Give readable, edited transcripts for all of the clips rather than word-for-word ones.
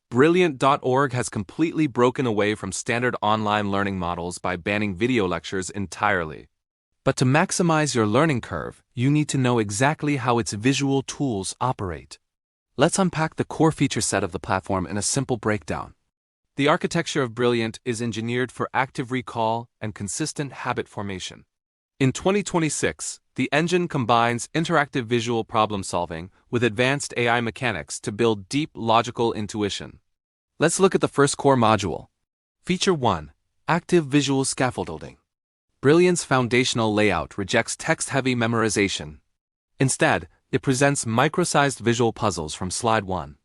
Brilliant.org has completely broken away from standard online learning models by banning video lectures entirely. But to maximize your learning curve, you need to know exactly how its visual tools operate. Let's unpack the core feature set of the platform in a simple breakdown. The architecture of Brilliant is engineered for active recall and consistent habit formation. In 2026, the engine combines interactive visual problem solving with advanced AI mechanics to build deep logical intuition. Let's look at the first core module. Feature 1. Active Visual Scaffolding. Brilliant's foundational layout rejects text-heavy memorization. Instead, it presents micro-sized visual puzzles from slide 1.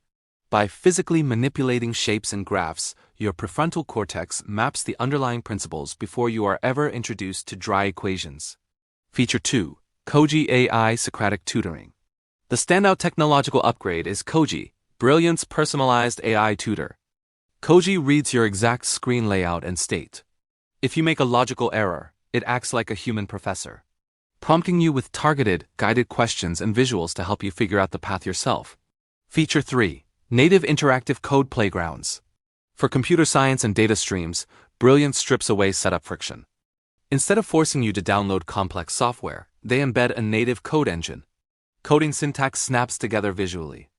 By physically manipulating shapes and graphs, your prefrontal cortex maps the underlying principles before you are ever introduced to dry equations. Feature 2. Koji AI Socratic Tutoring. The standout technological upgrade is Koji, Brilliant's personalized AI tutor. Koji reads your exact screen layout and state. If you make a logical error, it acts like a human professor, prompting you with targeted, guided questions and visuals to help you figure out the path yourself. Feature 3. Native Interactive Code Playgrounds. For computer science and data streams, Brilliant strips away setup friction. Instead of forcing you to download complex software, they embed a native code engine. Coding syntax snaps together visually.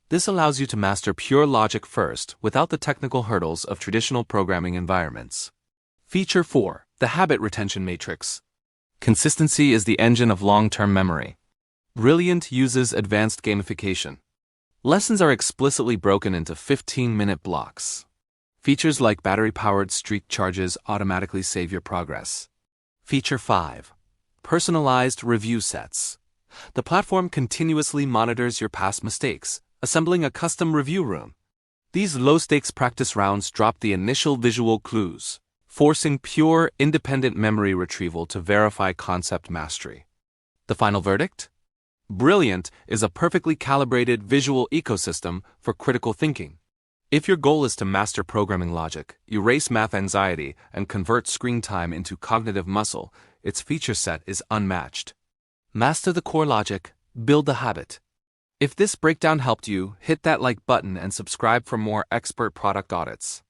This allows you to master pure logic first without the technical hurdles of traditional programming environments. Feature 4. The Habit Retention Matrix. Consistency is the engine of long-term memory. Brilliant uses advanced gamification. Lessons are explicitly broken into 15-minute blocks. Features like battery-powered streak charges automatically save your progress. Feature 5. Personalized review sets. The platform continuously monitors your past mistakes, assembling a custom review room. These low-stakes practice rounds drop the initial visual clues, forcing pure, independent memory retrieval to verify concept mastery. The final verdict? Brilliant is a perfectly calibrated visual ecosystem for critical thinking. If your goal is to master programming logic, erase math anxiety, and convert screen time into cognitive muscle, its feature set is unmatched. Master the core logic, build the habit. If this breakdown helped you, hit that like button and subscribe for more expert product audits.